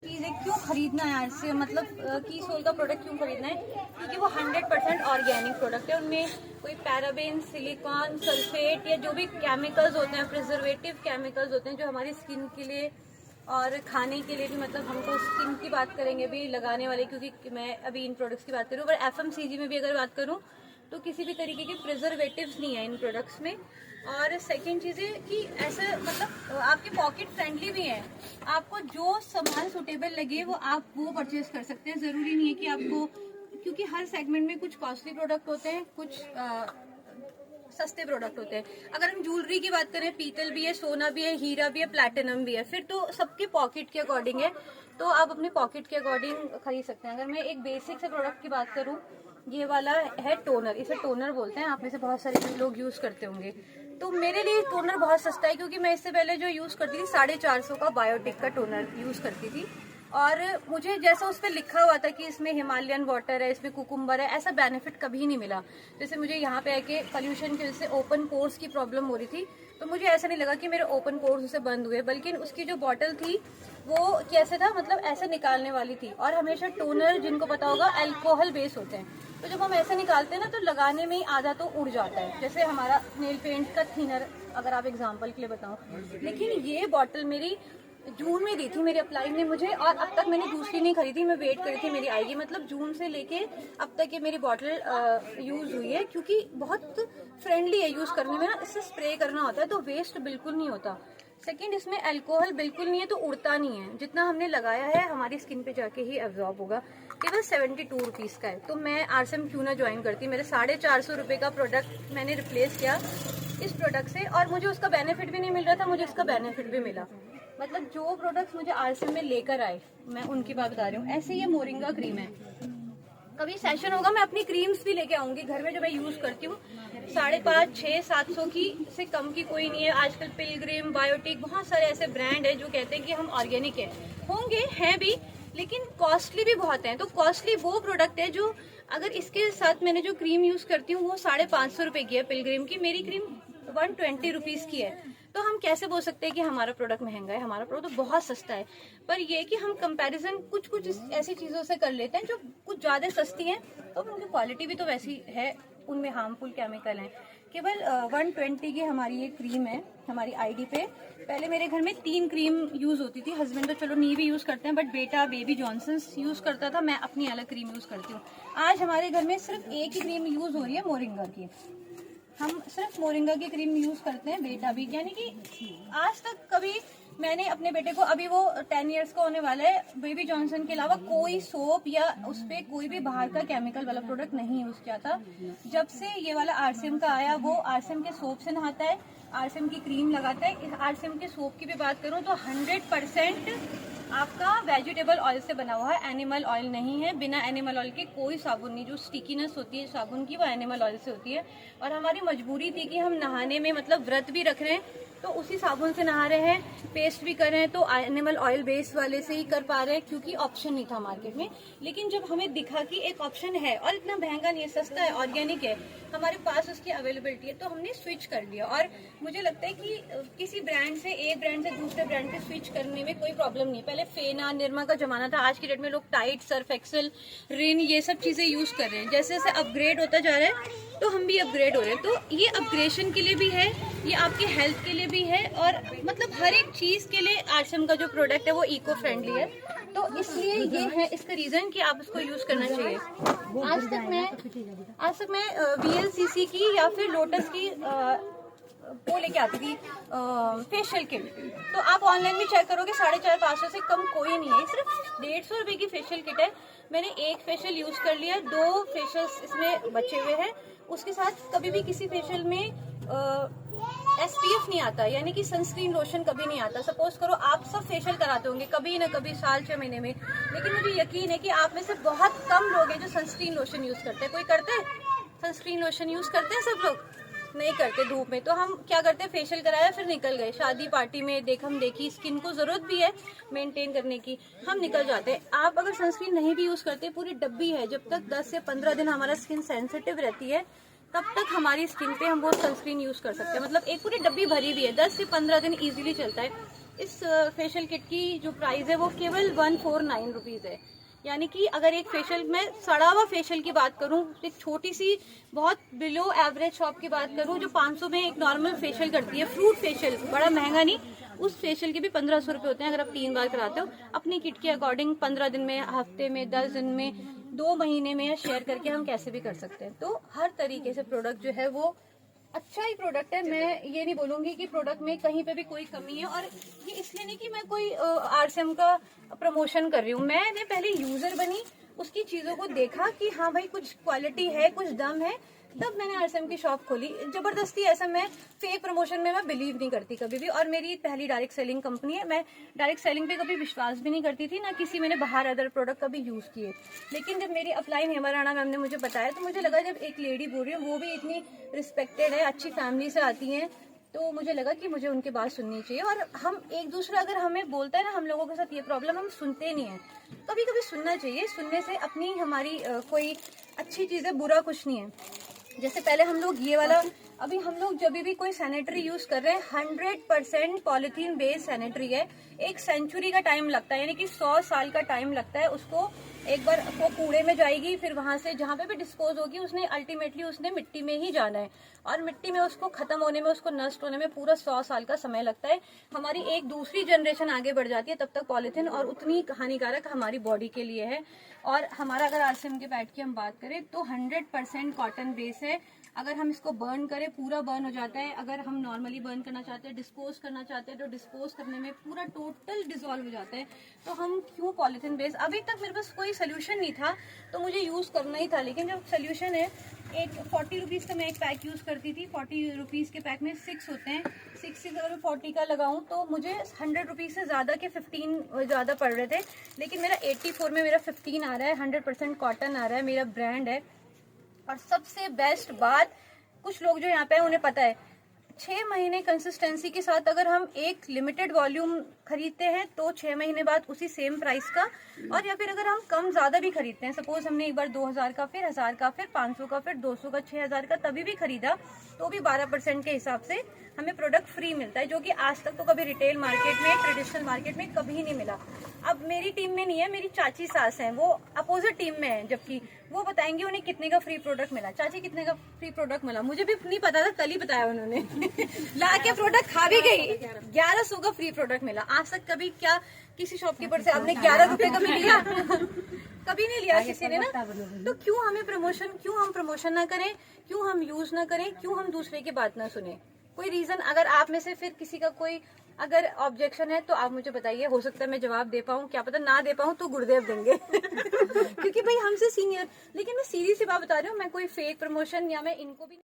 चीज़ें क्यों खरीदना है यार से, मतलब की सोल का प्रोडक्ट क्यों खरीदना है, क्योंकि वो 100% ऑर्गेनिक प्रोडक्ट है। उनमें कोई पैराबेन, सिलिकॉन, सल्फेट या जो भी केमिकल्स होते हैं, प्रिजर्वेटिव केमिकल्स होते हैं जो हमारी स्किन के लिए और खाने के लिए भी, मतलब हमको स्किन की बात करेंगे भी लगाने वाले, क्योंकि मैं अभी इन प्रोडक्ट्स की बात करूँ, पर FMCG में भी अगर बात करूँ तो किसी भी तरीके के प्रिजर्वेटिव्स नहीं है इन प्रोडक्ट्स में। और सेकेंड चीज़ है कि ऐसे मतलब आपके पॉकेट फ्रेंडली भी है, आपको जो सामान सुटेबल लगे वो आप वो परचेज कर सकते हैं। ज़रूरी नहीं है कि आपको, क्योंकि हर सेगमेंट में कुछ कॉस्टली प्रोडक्ट होते हैं, कुछ सस्ते प्रोडक्ट होते हैं। अगर हम ज्वेलरी की बात करें, पीतल भी है, सोना भी है, हीरा भी है, प्लैटिनम भी है, फिर तो सबके पॉकेट के अकॉर्डिंग है, तो आप अपने पॉकेट के अकॉर्डिंग खरीद सकते हैं। अगर मैं एक बेसिक से प्रोडक्ट की बात करूं, ये वाला है टोनर, इसे टोनर बोलते हैं, आप में से बहुत सारे लोग यूज करते होंगे। तो मेरे लिए टोनर बहुत सस्ता है, क्योंकि मैं इससे पहले जो यूज करती थी 450 का बायोटिक का टोनर यूज करती थी, और मुझे जैसा उस पर लिखा हुआ था कि इसमें हिमालयन वाटर है, इसमें कुकुम्बर है, ऐसा बेनिफिट कभी नहीं मिला। जैसे मुझे यहाँ पे आके पोल्यूशन की वजह से ओपन पोर्स की प्रॉब्लम हो रही थी, तो मुझे ऐसा नहीं लगा कि मेरे ओपन पोर्स उससे बंद हुए, बल्कि उसकी जो बॉटल थी वो कैसे था, मतलब ऐसे निकालने वाली थी। और हमेशा टोनर, जिनको पता होगा, अल्कोहल बेस होते हैं, तो जब हम ऐसे निकालते हैं ना तो लगाने में ही आधा तो उड़ जाता है। जैसे हमारा नेल पेंट का थिनर, अगर आप एग्जाम्पल के लिए बताओ, लेकिन ये बॉटल मेरी जून में दी थी मेरे अपलाइन ने मुझे, और अब तक मैंने दूसरी नहीं खरीदी, मैं वेट करी थी मेरी आएगी। मतलब जून से लेके अब तक ये मेरी बॉटल यूज हुई है, क्योंकि बहुत फ्रेंडली है यूज करने में ना, इससे स्प्रे करना होता है तो वेस्ट बिल्कुल नहीं होता। सेकंड, इसमें अल्कोहल बिल्कुल नहीं है, तो उड़ता नहीं है, जितना हमने लगाया है हमारी स्किन पे जाके ही एब्जॉर्ब होगा। केवल 72 रुपीज़ का है, तो मैं RCM क्यों ना ज्वाइन करती। मेरे 450 रुपये का प्रोडक्ट मैंने रिप्लेस किया इस प्रोडक्ट से, और मुझे उसका बेनिफिट भी नहीं मिल रहा था, मुझे इसका बेनिफिट भी मिला। मतलब जो प्रोडक्ट्स मुझे RCM में लेकर आए, मैं उनकी बात बता रही हूँ। ऐसे ये मोरिंगा क्रीम है, कभी सेशन होगा मैं अपनी क्रीम्स भी लेके आऊंगी घर में जो मैं यूज करती हूँ। 550, 600, 700 की से कम की कोई नहीं है। आजकल पिलग्रिम, बायोटिक, बहुत सारे ऐसे ब्रांड है जो कहते हैं कि हम ऑर्गेनिक है, होंगे हैं भी, लेकिन कॉस्टली भी बहुत है। तो कॉस्टली वो प्रोडक्ट है जो, अगर इसके साथ मैंने जो क्रीम यूज करती हूँ वो 550 रुपए की है पिलग्रिम की, मेरी क्रीम 120 रुपीज की है। तो हम कैसे बोल सकते हैं कि हमारा प्रोडक्ट महंगा है, हमारा प्रोडक्ट तो बहुत सस्ता है। पर ये कि हम कंपैरिजन कुछ कुछ ऐसी चीज़ों से कर लेते हैं जो कुछ ज़्यादा सस्ती हैं, तो उनकी क्वालिटी भी तो वैसी है, उनमें हार्मफुल केमिकल हैं। केवल 120 की हमारी ये क्रीम है हमारी आईडी पे। पहले मेरे घर में 3 क्रीम यूज़ होती थी, हस्बैंड तो चलो नहीं भी यूज़ करते हैं, बट बेटा बेबी जॉनसन्स यूज़ करता था, मैं अपनी अलग क्रीम यूज़ करती हूँ। आज हमारे घर में सिर्फ एक ही क्रीम यूज़ हो रही है, मोरिंगा की। हम सिर्फ मोरिंगा की क्रीम यूज करते हैं, बेटा भी, यानी कि आज तक कभी मैंने अपने बेटे को, अभी वो 10 इयर्स का होने वाला है, बेबी जॉनसन के अलावा कोई सोप या उस पे कोई भी बाहर का केमिकल वाला प्रोडक्ट नहीं यूज किया था। जब से ये वाला RCM का आया, वो RCM के सोप से नहाता है, RCM की क्रीम लगाता है। RCM के सोप की भी बात करूँ तो 100% आपका वेजिटेबल ऑयल से बना हुआ है, एनिमल ऑयल नहीं है। बिना एनिमल ऑयल के कोई साबुन नहीं, जो स्टिकीनेस होती है साबुन की वो एनिमल ऑयल से होती है। और हमारी मजबूरी थी कि हम नहाने में, मतलब व्रत भी रख रहे हैं तो उसी साबुन से नहा रहे हैं, पेस्ट भी कर रहे हैं तो एनिमल ऑयल बेस वाले से ही कर पा रहे हैं, क्योंकि ऑप्शन नहीं था मार्केट में। लेकिन जब हमें दिखा कि एक ऑप्शन है और इतना महंगा नहीं है, सस्ता है, ऑर्गेनिक है, हमारे पास उसकी अवेलेबिलिटी है, तो हमने स्विच कर लिया। और मुझे लगता है कि किसी ब्रांड से, एक ब्रांड से दूसरे ब्रांड पे स्विच करने में कोई प्रॉब्लम नहीं है। पहले फेना, निरमा का जमाना था, आज की डेट में लोग टाइड, सर्फ एक्सेल, रिन, ये सब चीजें यूज कर रहे हैं। जैसे जैसे अपग्रेड होता जा रहा है तो हम भी अपग्रेड हो रहे हैं। तो ये अपग्रेडेशन के लिए भी है, ये आपकी हेल्थ के लिए भी है, और मतलब हर एक चीज के लिए RCM का जो प्रोडक्ट है वो इको फ्रेंडली है। तो इसलिए ये है इसका रीजन कि आप उसको यूज करना चाहिए। आज तक मैं VLCC की या फिर लोटस की वो लेके आती थी फेशियल किट। तो आप ऑनलाइन भी चेक करोगे, 450-500 से कम कोई नहीं है, सिर्फ 150 रुपए की फेशियल किट है। मैंने एक फेशियल यूज कर लिया, 2 फेशियल्स इसमें बचे हुए हैं। उसके साथ कभी भी किसी फेशियल में SPF नहीं आता, यानी कि सनस्क्रीन लोशन कभी नहीं आता। सपोज करो आप सब फेशियल कराते होंगे कभी ना कभी, साल 6 महीने में, लेकिन मुझे यकीन है कि आप में से बहुत कम लोग हैं जो सनस्क्रीन लोशन यूज करते हैं। कोई करते हैं सनस्क्रीन लोशन यूज करते हैं? सब लोग नहीं करते धूप में। तो हम क्या करते हैं, फेशियल कराया फिर निकल गए, शादी पार्टी में देखी, स्किन को जरूरत भी है मेंटेन करने की, हम निकल जाते हैं। आप अगर सनस्क्रीन नहीं भी यूज करते, पूरी डब्बी है, जब तक 10 से 15 दिन हमारा स्किन सेंसिटिव रहती है तब तक हमारी स्किन पे हम वो सनस्क्रीन यूज कर सकते हैं। मतलब एक पूरी डब्बी भरी हुई है, 10 से 15 दिन इजीली चलता है। इस फेशियल किट की जो प्राइस है वो केवल 149 रुपीज़ है। यानी कि अगर एक फेशियल में सड़ा हुआ फेशियल की बात करूं, एक छोटी सी बहुत बिलो एवरेज शॉप की बात करूं जो 500 में एक नॉर्मल फेशियल करती है, फ्रूट फेशियल, बड़ा महंगा नहीं, उस फेशियल के भी 1500 रुपये होते हैं अगर आप 3 बार कराते हो। अपनी किट के अकॉर्डिंग 15 दिन में, हफ्ते में, 10 दिन में, 2 महीने में, या शेयर करके हम कैसे भी कर सकते हैं। तो हर तरीके से प्रोडक्ट जो है वो अच्छा ही प्रोडक्ट है। मैं ये नहीं बोलूंगी कि प्रोडक्ट में कहीं पे भी कोई कमी है, और ये इसलिए नहीं कि मैं कोई आरसीएम का प्रमोशन कर रही हूँ। मैंने पहले यूजर बनी, उसकी चीजों को देखा कि हाँ भाई कुछ क्वालिटी है, कुछ दम है, तब मैंने आरसीएम की शॉप खोली। जबरदस्ती ऐसा, मैं फेक प्रमोशन में मैं बिलीव नहीं करती कभी भी, और मेरी पहली डायरेक्ट सेलिंग कंपनी है। मैं डायरेक्ट सेलिंग पे कभी विश्वास भी नहीं करती थी, ना किसी मैंने बाहर अदर प्रोडक्ट कभी यूज किए। लेकिन जब मेरी अपलाइन हेमा राणा मैम ने मुझे बताया तो मुझे लगा, जब एक लेडी बोल रही है, वो भी इतनी रिस्पेक्टेड है, अच्छी फैमिली से आती हैं, तो मुझे लगा कि मुझे उनकी बात सुननी चाहिए। और हम एक दूसरा अगर हमें बोलता है ना, हम लोगों के साथ ये प्रॉब्लम, हम सुनते नहीं है। कभी कभी सुनना चाहिए, सुनने से अपनी हमारी कोई अच्छी चीज़ है, बुरा कुछ नहीं है। जैसे पहले हम लोग ये वाला, अभी हम लोग जब भी कोई सैनिटरी यूज कर रहे हैं 100% पॉलिथीन बेस्ड सैनिटरी है। 1 सेंचुरी का टाइम लगता है, यानी कि 100 साल का टाइम लगता है उसको। एक बार वो कूड़े में जाएगी, फिर वहां से जहाँ पे भी डिस्पोज होगी, उसने अल्टीमेटली उसने मिट्टी में ही जाना है, और मिट्टी में उसको खत्म होने में, उसको नष्ट होने में पूरा 100 साल का समय लगता है। हमारी एक दूसरी जनरेशन आगे बढ़ जाती है तब तक पॉलिथीन, और उतनी हानिकारक हमारी बॉडी के लिए है। और हमारा अगर आरसीएम के पैड की हम बात करें तो 100% कॉटन बेस है। अगर हम इसको बर्न करें, पूरा बर्न हो जाता है। अगर हम नॉर्मली बर्न करना चाहते हैं, डिस्पोज करना चाहते हैं, तो डिस्पोज करने में पूरा टोटल डिजोल्व हो जाता है। तो हम क्यों पॉलिथीन बेस, अभी तक मेरे पास कोई सोल्यूशन नहीं था तो मुझे यूज करना ही था। लेकिन जब सोल्यूशन है, एक 40 रुपीज़ का मैं एक पैक यूज करती थी। 40 रुपीज़ के पैक में 6 होते हैं, 6 अगर मैं 40 का लगाऊं तो मुझे 100 रुपीज़ से ज़्यादा के 15 ज़्यादा पड़ रहे थे। लेकिन मेरा 84 में मेरा 15 आ रहा है, 100% कॉटन आ रहा है, मेरा ब्रांड है। और सबसे बेस्ट बात, कुछ लोग जो यहाँ पे हैं उन्हें पता है, 6 महीने कंसिस्टेंसी के साथ अगर हम एक लिमिटेड वॉल्यूम खरीदते हैं तो 6 महीने बाद उसी सेम प्राइस का, और या फिर अगर हम कम ज्यादा भी खरीदते हैं, सपोज हमने एक बार 2000 का, फिर 1000 का, फिर 500 का, फिर 200 का, 6000 का तभी भी खरीदा, तो भी 12% के हिसाब से हमें प्रोडक्ट फ्री मिलता है, जो कि आज तक तो कभी रिटेल मार्केट में, ट्रेडिशनल मार्केट में कभी नहीं मिला। अब मेरी टीम में नहीं है, मेरी चाची सास हैं, वो अपोजिट टीम में है, जबकि वो बताएंगे उन्हें कितने का फ्री प्रोडक्ट मिला। चाची कितने का फ्री प्रोडक्ट मिला, मुझे भी नहीं पता था, कल ही बताया उन्होंने। ला के प्रोडक्ट खा भी गई, 1100 का फ्री प्रोडक्ट मिला। आज तक कभी क्या किसी शॉपकीपर से आपने 11 रुपए कभी लिया? कभी नहीं लिया किसी ने ना। तो क्यों हमें प्रमोशन, क्यों हम प्रमोशन ना करें, क्यों हम यूज ना करें, क्यों हम दूसरे की बात ना सुने? कोई रीजन अगर आप में से फिर किसी का कोई अगर ऑब्जेक्शन है तो आप मुझे बताइए, हो सकता है मैं जवाब दे पाऊँ, क्या पता ना दे पाऊँ तो गुरुदेव देंगे। क्योंकि भाई हमसे सीनियर। लेकिन मैं सीधी सी बात बता रही हूँ, मैं कोई फेक प्रमोशन या मैं इनको भी